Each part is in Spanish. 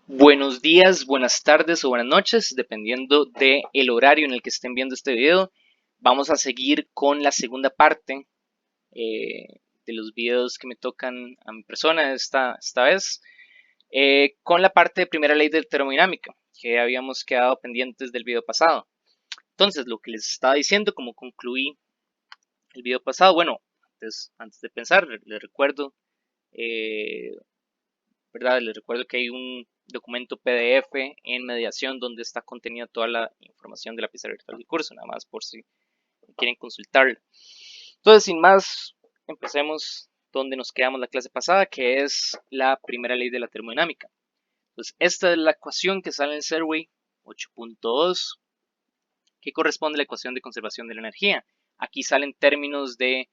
Buenos días, buenas tardes o buenas noches, dependiendo del horario en el que estén viendo este video. Vamos a seguir con la segunda parte de los videos que me tocan a mi persona esta vez, con la parte de primera ley de termodinámica, que habíamos quedado pendientes del video pasado. Entonces, lo que les estaba diciendo, como concluí el video pasado, bueno, antes de pensar, les recuerdo eh, ¿verdad? Les recuerdo que hay un documento PDF en mediación donde está contenida toda la información de la pizarra virtual del curso, nada más por si quieren consultarlo. Entonces, sin más, empecemos donde nos quedamos la clase pasada, que es la primera ley de la termodinámica. Entonces, esta es la ecuación que sale en Survey 8.2, que corresponde a la ecuación de conservación de la energía. Aquí salen términos de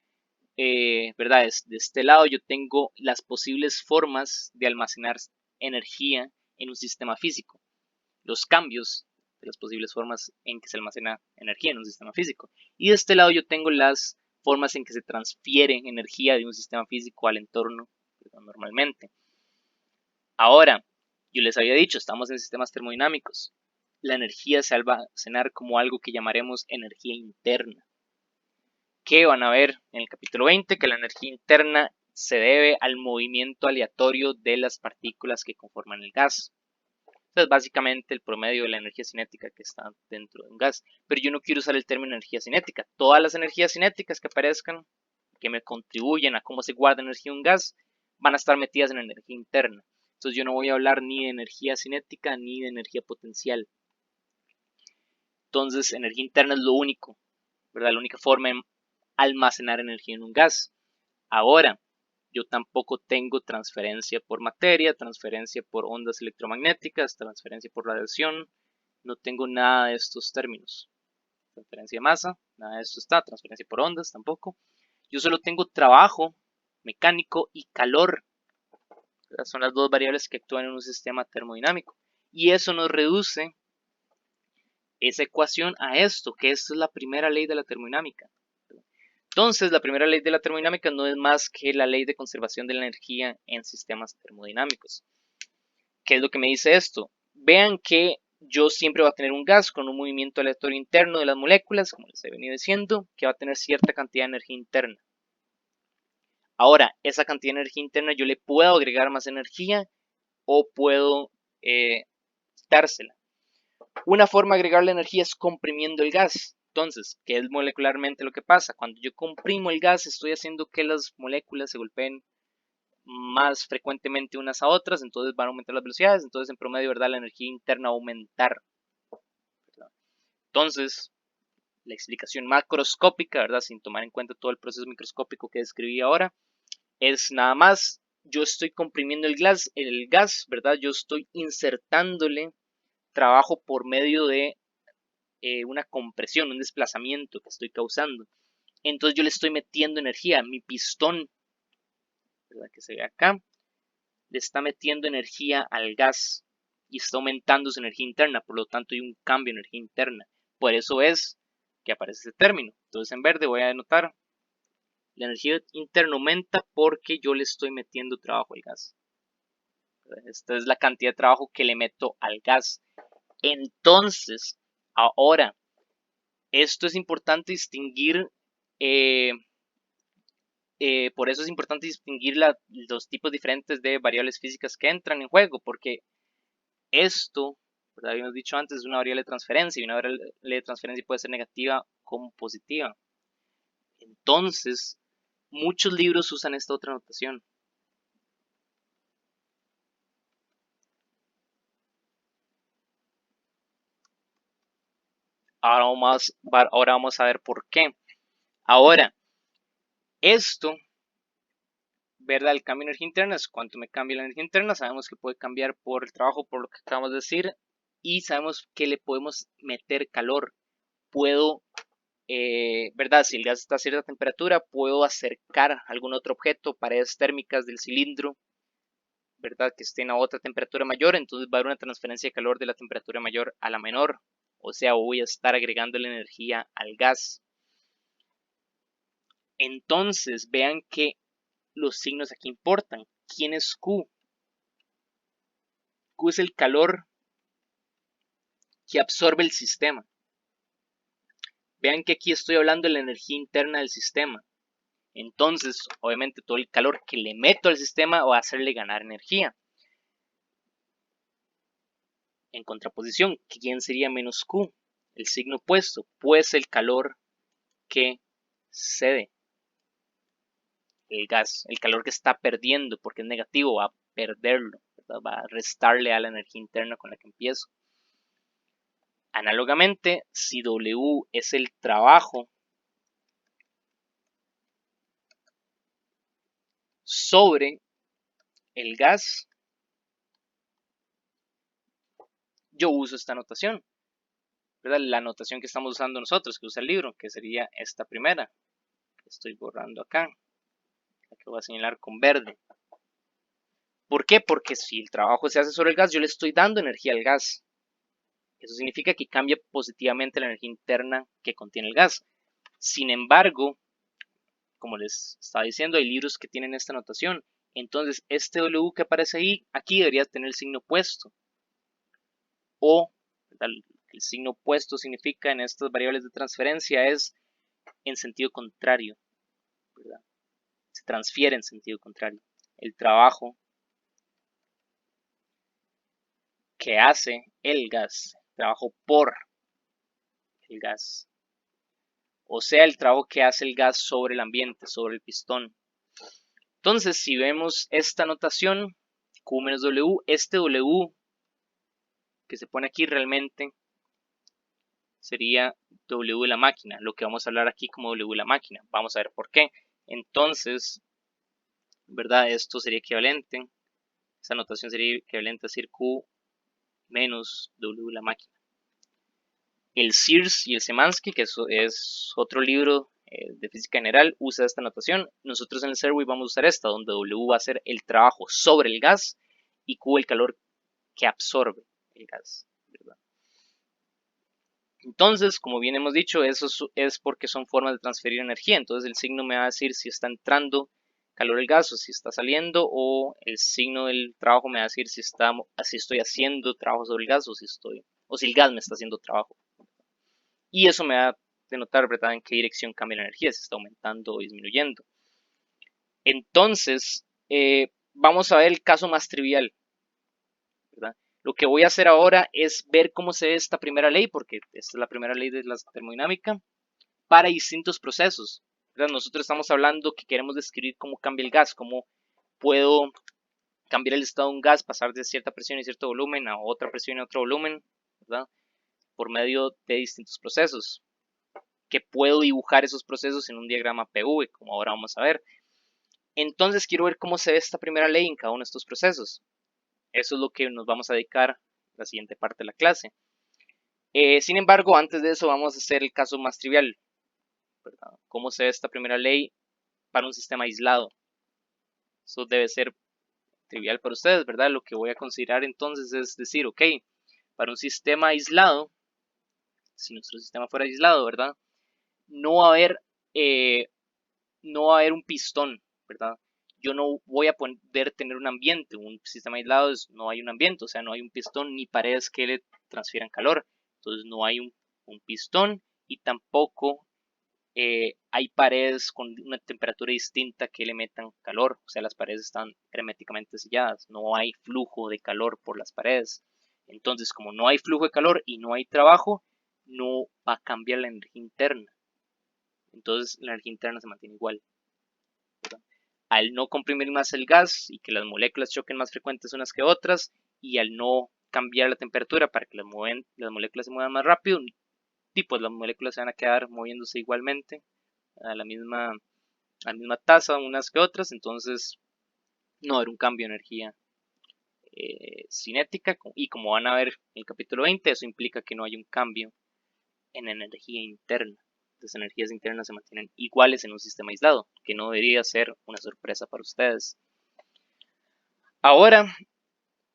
¿verdad? De este lado yo tengo las posibles formas de almacenar energía en un sistema físico, los cambios de las posibles formas en que se almacena energía en un sistema físico. Y de este lado yo tengo las formas en que se transfiere energía de un sistema físico al entorno normalmente. Ahora, yo les había dicho, estamos en sistemas termodinámicos. La energía se va a almacenar como algo que llamaremos energía interna, que van a ver en el capítulo 20 que la energía interna se debe al movimiento aleatorio de las partículas que conforman el gas. Entonces, básicamente el promedio de la energía cinética que está dentro de un gas. Pero yo no quiero usar el término energía cinética. Todas las energías cinéticas que aparezcan, que me contribuyen a cómo se guarda energía en un gas, van a estar metidas en energía interna. Entonces yo no voy a hablar ni de energía cinética ni de energía potencial. Entonces, energía interna es lo único, ¿verdad? La única forma de almacenar energía en un gas. Ahora, yo tampoco tengo transferencia por materia, transferencia por ondas electromagnéticas, transferencia por radiación, no tengo nada de estos términos. Transferencia de masa, nada de esto está, transferencia por ondas tampoco. Yo solo tengo trabajo mecánico y calor. Son las dos variables que actúan en un sistema termodinámico. Y eso nos reduce esa ecuación a esto, que esto es la primera ley de la termodinámica. Entonces, la primera ley de la termodinámica no es más que la ley de conservación de la energía en sistemas termodinámicos. ¿Qué es lo que me dice esto? Vean que yo siempre voy a tener un gas con un movimiento aleatorio interno de las moléculas, como les he venido diciendo, que va a tener cierta cantidad de energía interna. Ahora, esa cantidad de energía interna yo le puedo agregar más energía o puedo quitársela. Una forma de agregarle energía es comprimiendo el gas. Entonces, ¿qué es molecularmente lo que pasa? Cuando yo comprimo el gas, estoy haciendo que las moléculas se golpeen más frecuentemente unas a otras, entonces van a aumentar las velocidades, entonces en promedio, ¿verdad? La energía interna va a aumentar, ¿verdad? Entonces, la explicación macroscópica, ¿verdad? Sin tomar en cuenta todo el proceso microscópico que describí ahora, es nada más, yo estoy comprimiendo el gas, ¿verdad? Yo estoy insertándole trabajo por medio de una compresión, un desplazamiento que estoy causando. Entonces yo le estoy metiendo energía, mi pistón, ¿verdad? Que se ve acá, le está metiendo energía al gas y está aumentando su energía interna, por lo tanto hay un cambio de energía interna. Por eso es que aparece ese término. Entonces en verde voy a denotar la energía interna aumenta porque yo le estoy metiendo trabajo al gas. Esta es la cantidad de trabajo que le meto al gas. Entonces, ahora, esto es importante distinguir, eh, por eso es importante distinguir los tipos diferentes de variables físicas que entran en juego, porque esto, pues habíamos dicho antes, es una variable de transferencia y una variable de transferencia puede ser negativa como positiva. Entonces, muchos libros usan esta otra notación. Ahora vamos a ver por qué. Ahora, esto, ¿verdad? El cambio de energía interna es cuánto me cambia la energía interna. Sabemos que puede cambiar por el trabajo, por lo que acabamos de decir. Y sabemos que le podemos meter calor. Puedo ¿verdad? Si el gas está a cierta temperatura, puedo acercar algún otro objeto, paredes térmicas del cilindro, ¿verdad? Que estén a otra temperatura mayor, entonces va a haber una transferencia de calor de la temperatura mayor a la menor, o sea, voy a estar agregando la energía al gas. Entonces, vean que los signos aquí importan. ¿Quién es Q? Q es el calor que absorbe el sistema. Vean que aquí estoy hablando de la energía interna del sistema. Entonces, obviamente, todo el calor que le meto al sistema va a hacerle ganar energía. En contraposición, ¿quién sería menos Q? El signo opuesto, pues el calor que cede el gas, el calor que está perdiendo, porque es negativo, va a perderlo, ¿verdad? Va a restarle a la energía interna con la que empiezo. Análogamente, si W es el trabajo sobre el gas, yo uso esta notación, ¿verdad? La notación que estamos usando nosotros, que usa el libro, que sería esta primera, que estoy borrando acá, la que voy a señalar con verde. ¿Por qué? Porque si el trabajo se hace sobre el gas, yo le estoy dando energía al gas. Eso significa que cambia positivamente la energía interna que contiene el gas. Sin embargo, como les estaba diciendo, hay libros que tienen esta notación. Entonces, este W que aparece ahí, aquí debería tener el signo opuesto. O, el signo opuesto significa en estas variables de transferencia es en sentido contrario, ¿verdad? Se transfiere en sentido contrario. El trabajo que hace el gas, trabajo por el gas, o sea, el trabajo que hace el gas sobre el ambiente, sobre el pistón. Entonces, si vemos esta notación, Q menos W, este W que se pone aquí realmente sería W de la máquina, lo que vamos a hablar aquí como W de la máquina. Vamos a ver por qué. Entonces, ¿verdad? Esto sería equivalente, esta notación sería equivalente a decir Q menos W de la máquina. El Sears y el Szymanski, que eso es otro libro de física general, usa esta notación. Nosotros en el CERWI vamos a usar esta, donde W va a ser el trabajo sobre el gas y Q el calor que absorbe el gas, ¿verdad? Entonces, como bien hemos dicho, eso es porque son formas de transferir energía. Entonces el signo me va a decir si está entrando calor el gas o si está saliendo, o el signo del trabajo me va a decir si estoy haciendo trabajo sobre el gas o si el gas me está haciendo trabajo. Y eso me va a denotar, ¿verdad?, en qué dirección cambia la energía, si está aumentando o disminuyendo. Entonces, vamos a ver el caso más trivial, ¿verdad? Lo que voy a hacer ahora es ver cómo se ve esta primera ley, porque esta es la primera ley de la termodinámica, para distintos procesos, ¿verdad? Nosotros estamos hablando que queremos describir cómo cambia el gas, cómo puedo cambiar el estado de un gas, pasar de cierta presión y cierto volumen a otra presión y otro volumen, ¿verdad?, por medio de distintos procesos, que puedo dibujar esos procesos en un diagrama PV, como ahora vamos a ver. Entonces quiero ver cómo se ve esta primera ley en cada uno de estos procesos. Eso es lo que nos vamos a dedicar la siguiente parte de la clase. Sin embargo, antes de eso vamos a hacer el caso más trivial, ¿verdad? ¿Cómo se ve esta primera ley para un sistema aislado? Eso debe ser trivial para ustedes, ¿verdad? Lo que voy a considerar entonces es decir, ok, para un sistema aislado, si nuestro sistema fuera aislado, ¿verdad?, no va a haber, no va a haber un pistón, ¿verdad? Yo no voy a poder tener un ambiente, un sistema aislado no hay un ambiente, o sea, no hay un pistón ni paredes que le transfieran calor, entonces no hay un pistón y tampoco hay paredes con una temperatura distinta que le metan calor, o sea, las paredes están herméticamente selladas, no hay flujo de calor por las paredes. Entonces, como no hay flujo de calor y no hay trabajo, no va a cambiar la energía interna. Entonces, la energía interna se mantiene igual, ¿verdad? Al no comprimir más el gas y que las moléculas choquen más frecuentes unas que otras, y al no cambiar la temperatura para que las moléculas se muevan más rápido, pues las moléculas se van a quedar moviéndose igualmente a la misma tasa unas que otras, entonces no va a haber un cambio de energía cinética, y como van a ver en el capítulo 20, eso implica que no hay un cambio en energía interna. Las energías internas se mantienen iguales en un sistema aislado, que no debería ser una sorpresa para ustedes. Ahora,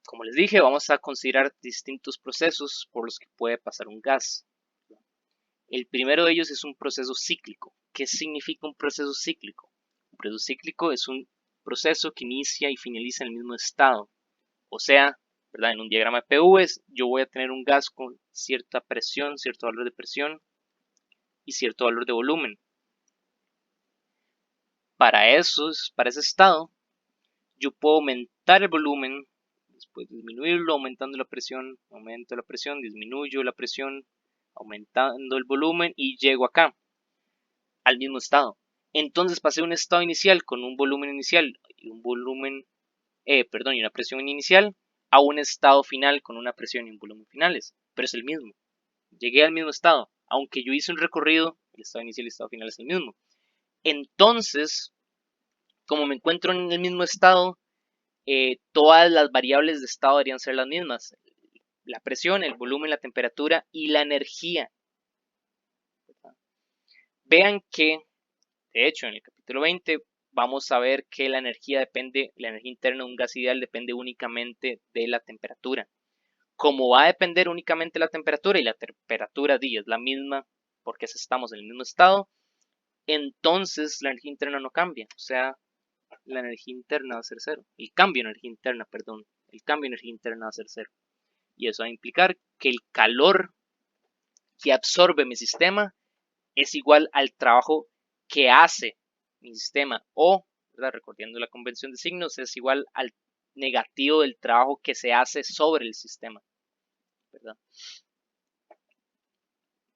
como les dije, vamos a considerar distintos procesos por los que puede pasar un gas. El primero de ellos es un proceso cíclico. ¿Qué significa un proceso cíclico? Un proceso cíclico es un proceso que inicia y finaliza en el mismo estado. O sea, ¿verdad? En un diagrama de PV yo voy a tener un gas con cierta presión, cierto valor de presión y cierto valor de volumen. Para ese estado, yo puedo aumentar el volumen, después disminuirlo, aumentando la presión, aumento la presión, disminuyo la presión, aumentando el volumen y llego acá, al mismo estado. Entonces pasé un estado inicial con un volumen inicial y y una presión inicial a un estado final con una presión y un volumen finales, pero es el mismo. Llegué al mismo estado, aunque yo hice un recorrido, el estado inicial y el estado final es el mismo. Entonces, como me encuentro en el mismo estado, todas las variables de estado deberían ser las mismas. La presión, el volumen, la temperatura y la energía. Vean que, de hecho, en el capítulo 20 vamos a ver que la energía interna de un gas ideal depende únicamente de la temperatura. Como va a depender únicamente de la temperatura y la temperatura es la misma porque estamos en el mismo estado, entonces la energía interna no cambia. O sea, la energía interna va a ser cero. El cambio de energía interna va a ser cero. Y eso va a implicar que el calor que absorbe mi sistema es igual al trabajo que hace mi sistema, o, ¿verdad? Recordando la convención de signos, es igual al negativo del trabajo que se hace sobre el sistema, ¿verdad?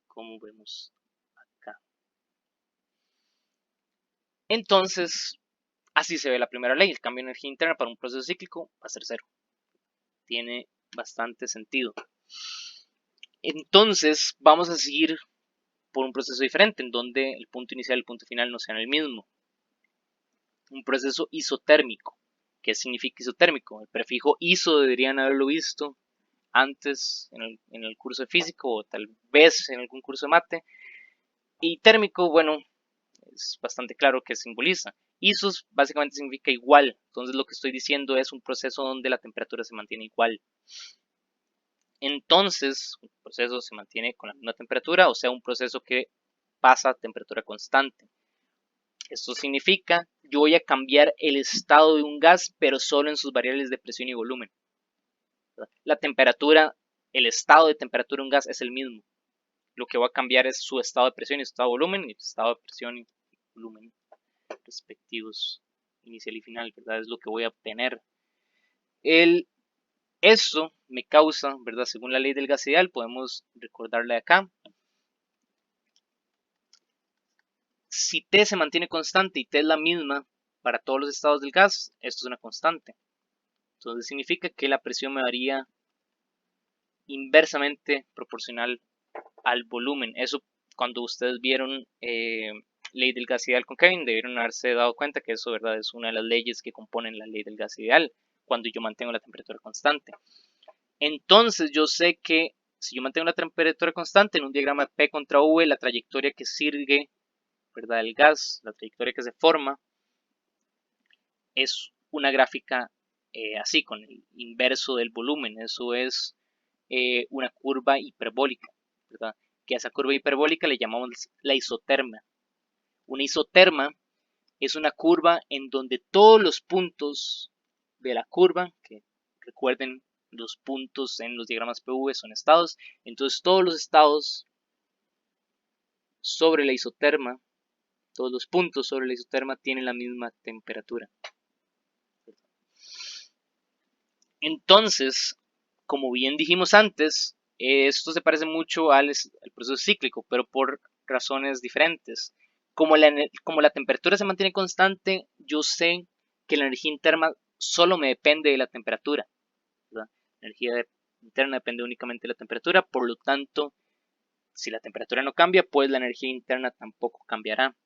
Como vemos acá. Entonces, así se ve la primera ley. El cambio de energía interna para un proceso cíclico va a ser cero. Tiene bastante sentido. Entonces, vamos a seguir por un proceso diferente, en donde el punto inicial y el punto final no sean el mismo. Un proceso isotérmico. ¿Qué significa isotérmico? El prefijo iso deberían haberlo visto antes en el curso de físico o tal vez en algún curso de mate. Y térmico, bueno, es bastante claro qué simboliza. Isos básicamente significa igual, entonces lo que estoy diciendo es un proceso donde la temperatura se mantiene igual. Entonces, un proceso se mantiene con la misma temperatura, o sea, un proceso que pasa a temperatura constante. Esto significa yo voy a cambiar el estado de un gas, pero solo en sus variables de presión y volumen. La temperatura, el estado de temperatura de un gas es el mismo. Lo que va a cambiar es su estado de presión y su estado de volumen, y su estado de presión y volumen respectivos, inicial y final, ¿verdad? Es lo que voy a obtener. Eso me causa, ¿verdad? Según la ley del gas ideal, podemos recordarla de acá. Si T se mantiene constante y T es la misma para todos los estados del gas, esto es una constante. Entonces significa que la presión me varía inversamente proporcional al volumen. Eso cuando ustedes vieron ley del gas ideal con Kevin, debieron haberse dado cuenta que eso, ¿verdad? Es una de las leyes que componen la ley del gas ideal cuando yo mantengo la temperatura constante. Entonces yo sé que si yo mantengo la temperatura constante en un diagrama de P contra V, la trayectoria que sigue, ¿verdad? El gas, la trayectoria que se forma, es una gráfica así, con el inverso del volumen. Eso es una curva hiperbólica, ¿verdad? Que a esa curva hiperbólica le llamamos la isoterma. Una isoterma es una curva en donde todos los puntos de la curva, que recuerden los puntos en los diagramas PV son estados, entonces todos los estados sobre la isoterma, todos los puntos sobre la isoterma tienen la misma temperatura. Entonces, como bien dijimos antes, esto se parece mucho al proceso cíclico, pero por razones diferentes. Como la temperatura se mantiene constante, yo sé que la energía interna solo me depende de la temperatura, ¿verdad? La energía interna depende únicamente de la temperatura, por lo tanto, si la temperatura no cambia, pues la energía interna tampoco cambiará.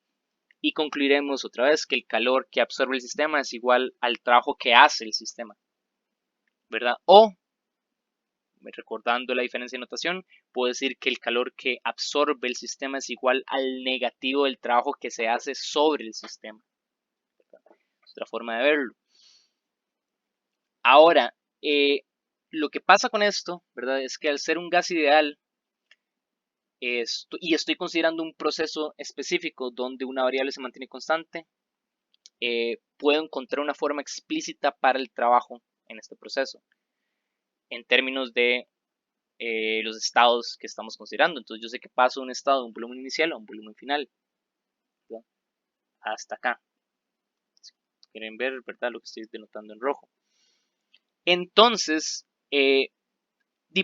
Y concluiremos otra vez que el calor que absorbe el sistema es igual al trabajo que hace el sistema, ¿verdad? O, recordando la diferencia de notación, puedo decir que el calor que absorbe el sistema es igual al negativo del trabajo que se hace sobre el sistema. Es otra forma de verlo. Ahora, lo que pasa con esto, ¿verdad? Es que al ser un gas ideal, y estoy considerando un proceso específico donde una variable se mantiene constante, puedo encontrar una forma explícita para el trabajo en este proceso. en términos de los estados que estamos considerando. Entonces yo sé que paso de un estado de un volumen inicial a un volumen final, ¿verdad? Hasta acá. Si quieren ver, ¿verdad? Lo que estoy denotando en rojo. Entonces,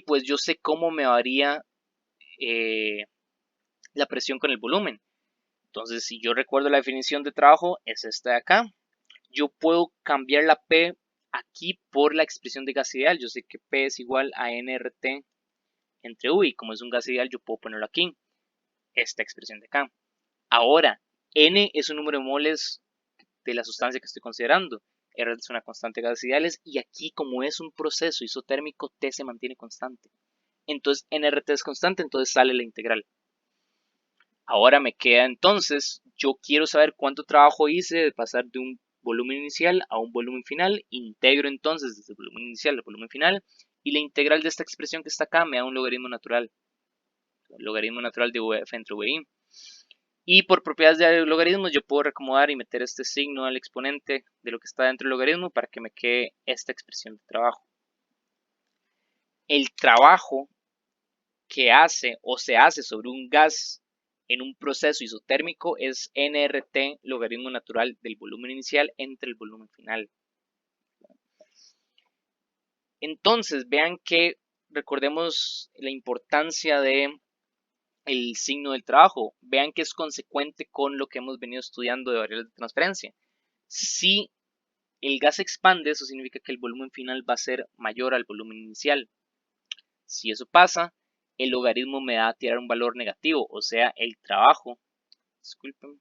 pues yo sé cómo me varía la presión con el volumen. Entonces, si yo recuerdo la definición de trabajo, es esta de acá. Yo puedo cambiar la P aquí por la expresión de gas ideal. Yo sé que P es igual a nRT entre U, y como es un gas ideal, yo puedo ponerlo aquí, esta expresión de acá. Ahora, N es un número de moles de la sustancia que estoy considerando. R es una constante de gases ideales, y aquí, como es un proceso isotérmico, T se mantiene constante. Entonces nRT es constante, entonces sale la integral. Ahora me queda entonces, yo quiero saber cuánto trabajo hice de pasar de un volumen inicial a un volumen final. Integro entonces desde el volumen inicial al volumen final, y la integral de esta expresión que está acá me da un logaritmo natural. El logaritmo natural de VF entre VI. Y por propiedades de logaritmos yo puedo reacomodar y meter este signo al exponente de lo que está dentro del logaritmo para que me quede esta expresión de trabajo. El trabajo que hace o se hace sobre un gas en un proceso isotérmico es nRT logaritmo natural del volumen inicial entre el volumen final. Entonces vean que recordemos la importancia de el signo del trabajo. Vean que es consecuente con lo que hemos venido estudiando de variables de transferencia. Si el gas expande, eso significa que el volumen final va a ser mayor al volumen inicial. Si eso pasa, el logaritmo me va a tirar un valor negativo, o sea, el trabajo, disculpen,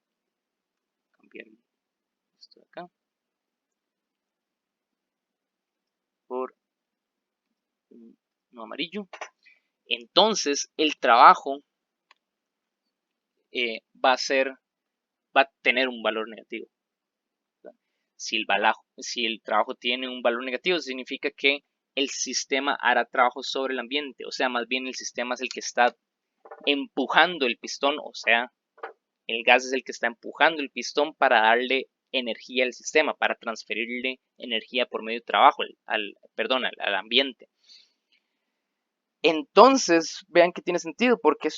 cambiar esto de acá por no amarillo. Entonces, el trabajo va a tener un valor negativo. Si el trabajo tiene un valor negativo, significa que el sistema hará trabajo sobre el ambiente, o sea, más bien el sistema es el que está empujando el pistón, o sea, el gas es el que está empujando el pistón para darle energía al sistema, para transferirle energía por medio de trabajo al ambiente. Entonces, vean que tiene sentido, porque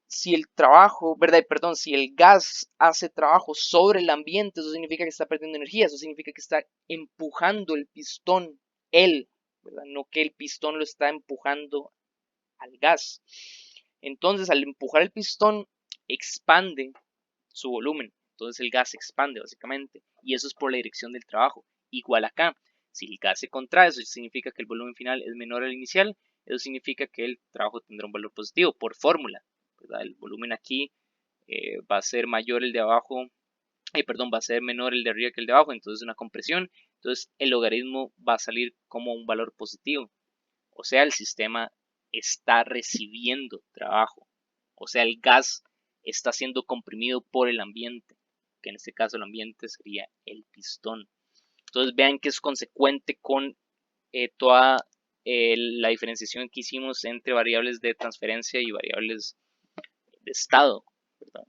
si el trabajo, ¿verdad? Perdón, si el gas hace trabajo sobre el ambiente, eso significa que está perdiendo energía, eso significa que está empujando el pistón, ¿verdad? No que el pistón lo está empujando al gas. Entonces, al empujar el pistón, expande su volumen. Entonces el gas se expande básicamente, y eso es por la dirección del trabajo. Igual acá, si el gas se contrae, eso significa que el volumen final es menor al inicial, eso significa que el trabajo tendrá un valor positivo por fórmula, ¿verdad? El volumen aquí va a ser mayor el de abajo, va a ser menor el de arriba que el de abajo, entonces una compresión, entonces el logaritmo va a salir como un valor positivo, o sea, el sistema está recibiendo trabajo, o sea, el gas está siendo comprimido por el ambiente, que en este caso el ambiente sería el pistón. Entonces vean que es consecuente con toda la diferenciación que hicimos entre variables de transferencia y variables de estado, ¿verdad?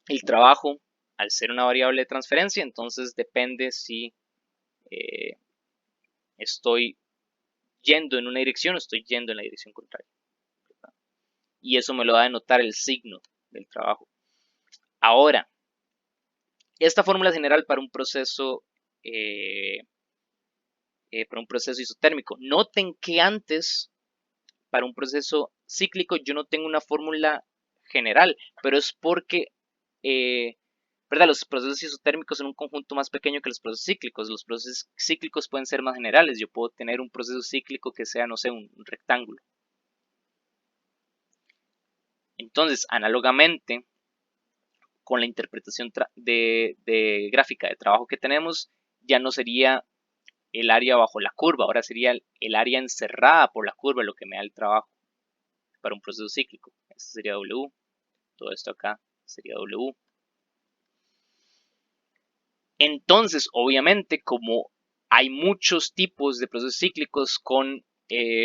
El trabajo, al ser una variable de transferencia, entonces depende si eh, estoy yendo en una dirección o estoy yendo en la dirección contraria, ¿verdad? Y eso me lo va a denotar el signo del trabajo. Ahora, esta fórmula es general para un proceso isotérmico. Noten que antes, para un proceso cíclico, yo no tengo una fórmula general, pero es porque, ¿verdad? Los procesos isotérmicos son un conjunto más pequeño que los procesos cíclicos. Los procesos cíclicos pueden ser más generales. Yo puedo tener un proceso cíclico que sea, no sé, un rectángulo. Entonces, análogamente, con la interpretación de gráfica de trabajo que tenemos, ya no sería el área bajo la curva, ahora sería el área encerrada por la curva lo que me da el trabajo para un proceso cíclico. Esto sería W, todo esto acá sería W. Entonces, obviamente, como hay muchos tipos de procesos cíclicos con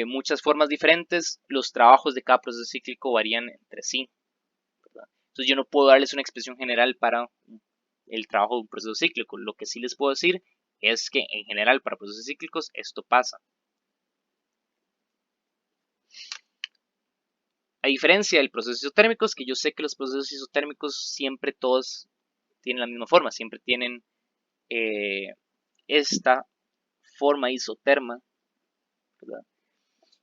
muchas formas diferentes, los trabajos de cada proceso cíclico varían entre sí, ¿verdad? Entonces yo no puedo darles una expresión general para el trabajo de un proceso cíclico. Lo que sí les puedo decir es que en general para procesos cíclicos esto pasa. A diferencia del proceso isotérmico, es que yo sé que los procesos isotérmicos siempre todos tienen la misma forma, siempre tienen esta forma isoterma, ¿verdad?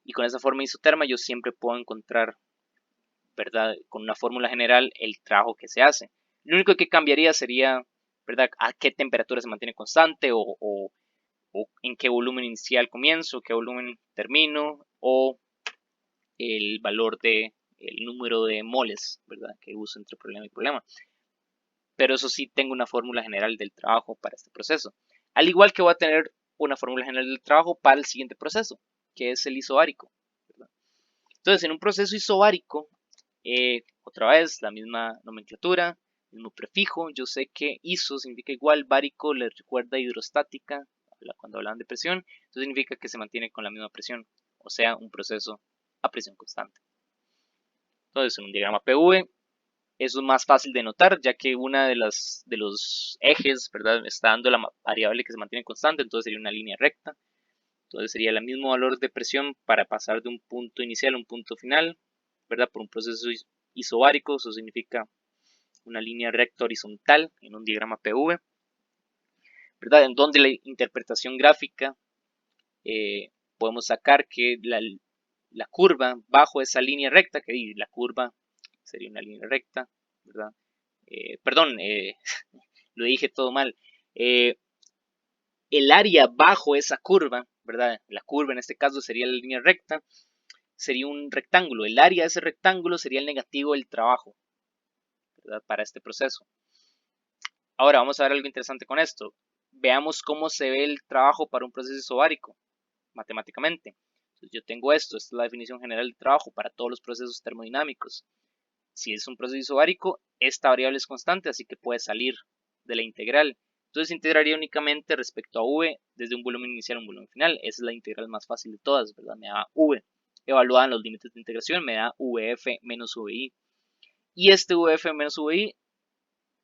Y con esa forma isoterma yo siempre puedo encontrar, ¿verdad? Con una fórmula general el trabajo que se hace. Lo único que cambiaría sería, ¿verdad? A qué temperatura se mantiene constante o en qué volumen inicial comienzo, qué volumen termino, o el valor de el número de moles, ¿verdad? Que uso entre problema y problema. Pero eso sí, tengo una fórmula general del trabajo para este proceso. Al igual que voy a tener una fórmula general del trabajo para el siguiente proceso, que es el isobárico, ¿verdad? Entonces, en un proceso isobárico, otra vez la misma nomenclatura, mismo prefijo. Yo sé que iso significa igual, bárico les recuerda hidrostática, cuando hablan de presión, eso significa que se mantiene con la misma presión, o sea, un proceso a presión constante. Entonces, en un diagrama PV, eso es más fácil de notar, ya que una de los ejes, ¿verdad? Está dando la variable que se mantiene constante, entonces sería una línea recta. Entonces sería el mismo valor de presión para pasar de un punto inicial a un punto final, ¿verdad? Por un proceso isobárico, eso significa una línea recta horizontal en un diagrama PV, ¿verdad? En donde la interpretación gráfica podemos sacar que la curva bajo esa línea recta, que la curva sería una línea recta, ¿verdad? Perdón, lo dije todo mal. El área bajo esa curva, ¿verdad? La curva en este caso sería la línea recta, sería un rectángulo. El área de ese rectángulo sería el negativo del trabajo, ¿verdad? Para este proceso. Ahora vamos a ver algo interesante con esto. Veamos cómo se ve el trabajo para un proceso isobárico, matemáticamente. Entonces yo tengo esto, esta es la definición general del trabajo para todos los procesos termodinámicos. Si es un proceso isobárico, esta variable es constante, así que puede salir de la integral. Entonces integraría únicamente respecto a v desde un volumen inicial a un volumen final. Esa es la integral más fácil de todas, ¿verdad? Me da v. Evaluada en los límites de integración, me da vf menos vi. Y este vf menos vi,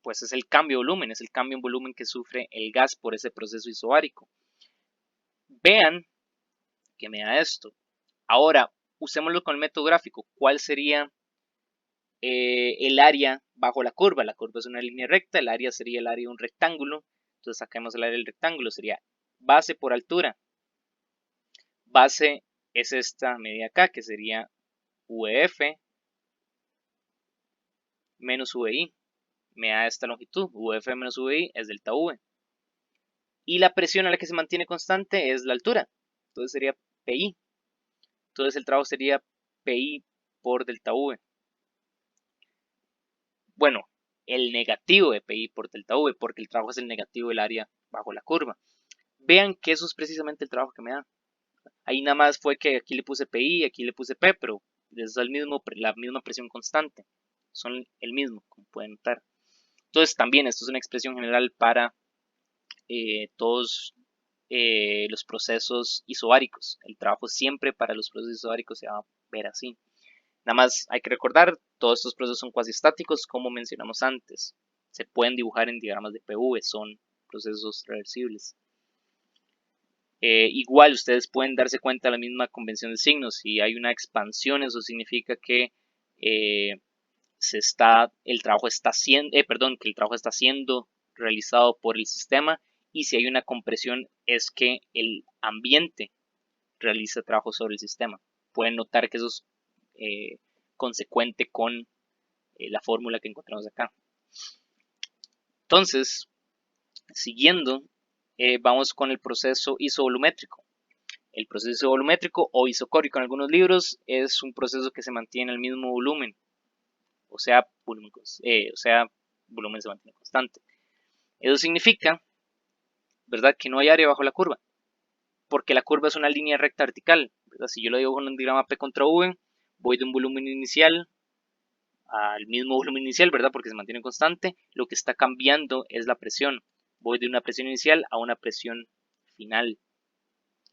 pues es el cambio de volumen, es el cambio en volumen que sufre el gas por ese proceso isobárico. Vean que me da esto. Ahora, usémoslo con el método gráfico. ¿Cuál sería el área bajo la curva? La curva es una línea recta, el área sería el área de un rectángulo. Entonces saquemos el área del rectángulo, sería base por altura. Base es esta medida acá, que sería VF menos VI. Me da esta longitud, VF menos VI es delta V. Y la presión a la que se mantiene constante es la altura. Entonces sería PI. Entonces el trabajo sería PI por delta V. Bueno, el negativo de PI por delta V, porque el trabajo es el negativo del área bajo la curva. Vean que eso es precisamente el trabajo que me da. Ahí nada más fue que aquí le puse PI, aquí le puse P, pero es la misma presión constante. Son el mismo, como pueden notar. Entonces también esto es una expresión general para todos los procesos isobáricos. El trabajo siempre para los procesos isobáricos se va a ver así. Nada más hay que recordar, todos estos procesos son cuasi estáticos, como mencionamos antes. Se pueden dibujar en diagramas de PV, son procesos reversibles. Igual ustedes pueden darse cuenta de la misma convención de signos. Si hay una expansión, eso significa que el trabajo está siendo realizado por el sistema, y si hay una compresión es que el ambiente realiza trabajo sobre el sistema. Pueden notar que eso es consecuente con la fórmula que encontramos acá. Entonces, siguiendo, vamos con el proceso isovolumétrico. El proceso isovolumétrico o isocórico en algunos libros es un proceso que se mantiene al mismo volumen, o sea, volumen se mantiene constante. Eso significa, ¿verdad?, que no hay área bajo la curva, porque la curva es una línea recta vertical, ¿verdad? Si yo lo dibujo en un diagrama P contra V, voy de un volumen inicial al mismo volumen inicial, ¿verdad?, porque se mantiene constante. Lo que está cambiando es la presión. Voy de una presión inicial a una presión final.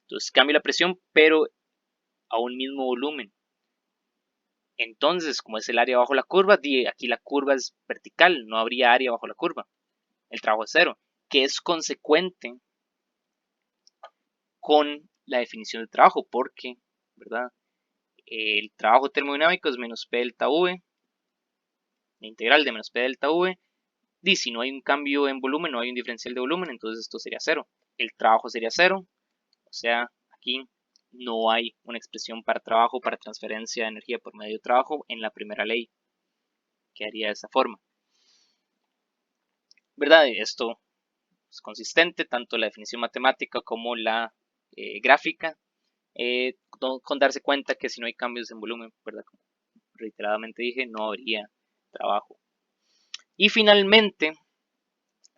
Entonces cambia la presión, pero a un mismo volumen. Entonces, como es el área bajo la curva, aquí la curva es vertical, no habría área bajo la curva. El trabajo es cero, que es consecuente con la definición del trabajo, porque, ¿verdad?, el trabajo termodinámico es menos P delta V, la integral de menos P delta V. Y si no hay un cambio en volumen, no hay un diferencial de volumen, entonces esto sería 0. El trabajo sería 0, o sea, aquí no hay una expresión para trabajo, para transferencia de energía por medio de trabajo en la primera ley. Quedaría de esa forma. ¿Verdad? Esto es consistente, tanto la definición matemática como la gráfica, con darse cuenta que si no hay cambios en volumen, ¿verdad? Como reiteradamente dije, no habría trabajo. Y finalmente,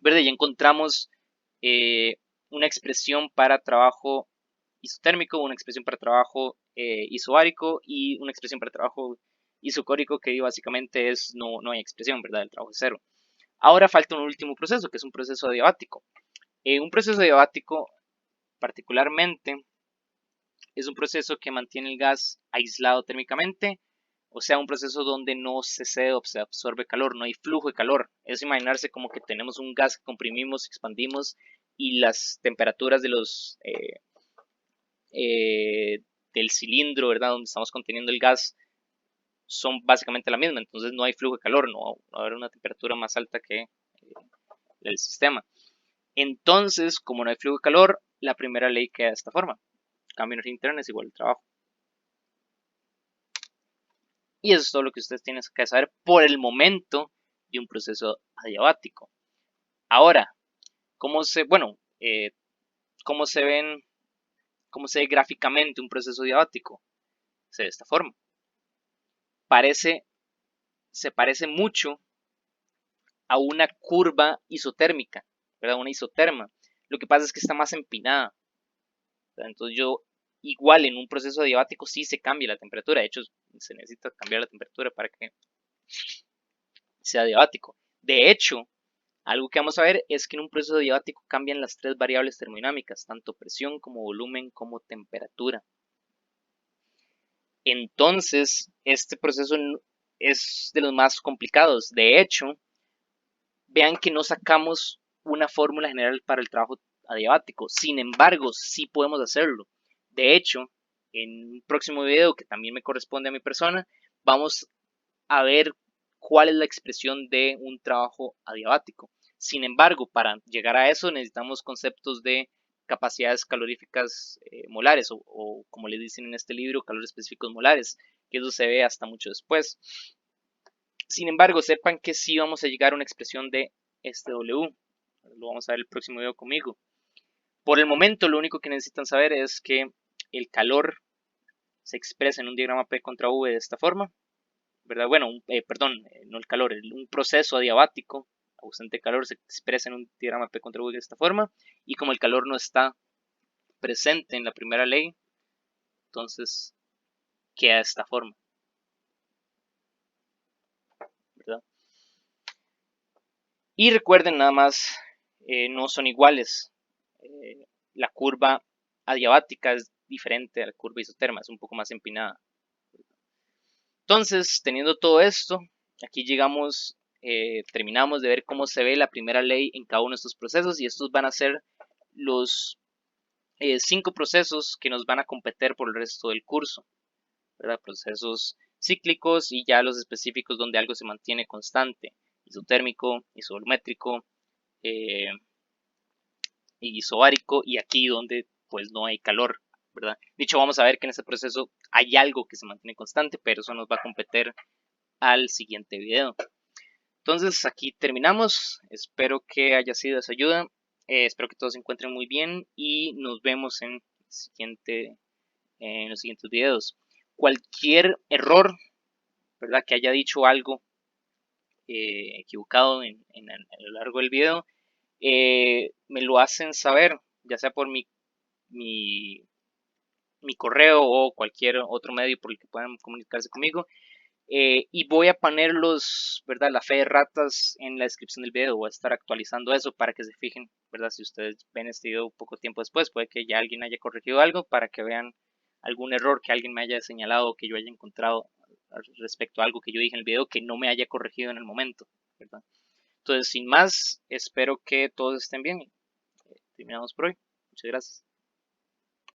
¿verdad? Ya encontramos una expresión para trabajo isotérmico, una expresión para trabajo isobárico y una expresión para trabajo isocórico, que básicamente es no hay expresión, ¿verdad? El trabajo es 0. Ahora falta un último proceso, que es un proceso adiabático. Un proceso adiabático, particularmente, es un proceso que mantiene el gas aislado térmicamente, o sea, un proceso donde no se cede o se absorbe calor, no hay flujo de calor. Es imaginarse como que tenemos un gas que comprimimos, expandimos y las temperaturas de los del cilindro, ¿verdad? Donde estamos conteniendo el gas son básicamente la misma, entonces no hay flujo de calor, no va a haber una temperatura más alta que el sistema. Entonces, como no hay flujo de calor, la primera ley queda de esta forma. Cambio de energía interna es igual al trabajo. Y eso es todo lo que ustedes tienen que saber por el momento de un proceso adiabático. Ahora, ¿cómo se ve gráficamente un proceso adiabático? Se ve de esta forma. Se parece mucho a una curva isotérmica, ¿verdad? Una isoterma. Lo que pasa es que está más empinada. ¿Verdad? Entonces igual en un proceso adiabático sí se cambia la temperatura. De hecho, se necesita cambiar la temperatura para que sea adiabático. De hecho, algo que vamos a ver es que en un proceso adiabático cambian las tres variables termodinámicas, tanto presión como volumen como temperatura. Entonces, este proceso es de los más complicados. De hecho, vean que no sacamos una fórmula general para el trabajo adiabático. Sin embargo, sí podemos hacerlo. De hecho, en un próximo video que también me corresponde a mi persona, vamos a ver cuál es la expresión de un trabajo adiabático. Sin embargo, para llegar a eso necesitamos conceptos de capacidades caloríficas molares o como le dicen en este libro, calores específicos molares, que eso se ve hasta mucho después. Sin embargo, sepan que sí vamos a llegar a una expresión de este W. Lo vamos a ver el próximo video conmigo. Por el momento, lo único que necesitan saber es que el calor se expresa en un diagrama P contra V de esta forma, ¿verdad? Bueno, no el calor, un proceso adiabático ausente de calor se expresa en un diagrama P contra V de esta forma, y como el calor no está presente en la primera ley, entonces queda de esta forma, ¿verdad? Y recuerden nada más, no son iguales. La curva adiabática es diferente a la curva isoterma, es un poco más empinada. Entonces, teniendo todo esto, aquí terminamos de ver cómo se ve la primera ley en cada uno de estos procesos, y estos van a ser los 5 procesos que nos van a competir por el resto del curso, ¿verdad? Procesos cíclicos y ya los específicos donde algo se mantiene constante, isotérmico, isovolumétrico, isobárico, y aquí donde pues no hay calor, ¿verdad? De hecho, vamos a ver que en este proceso hay algo que se mantiene constante, pero eso nos va a competir al siguiente video. Entonces aquí terminamos, espero que haya sido de su ayuda, espero que todos se encuentren muy bien y nos vemos en los siguientes videos. Cualquier error, ¿verdad? Que haya dicho algo equivocado a lo largo del video, me lo hacen saber, ya sea por mi correo o cualquier otro medio por el que puedan comunicarse conmigo. Y voy a poner ¿verdad? La fe de ratas en la descripción del video. Voy a estar actualizando eso para que se fijen, ¿verdad? Si ustedes ven este video poco tiempo después, puede que ya alguien haya corregido algo para que vean algún error que alguien me haya señalado o que yo haya encontrado respecto a algo que yo dije en el video que no me haya corregido en el momento, ¿verdad? Entonces, sin más, espero que todos estén bien. Terminamos por hoy. Muchas gracias.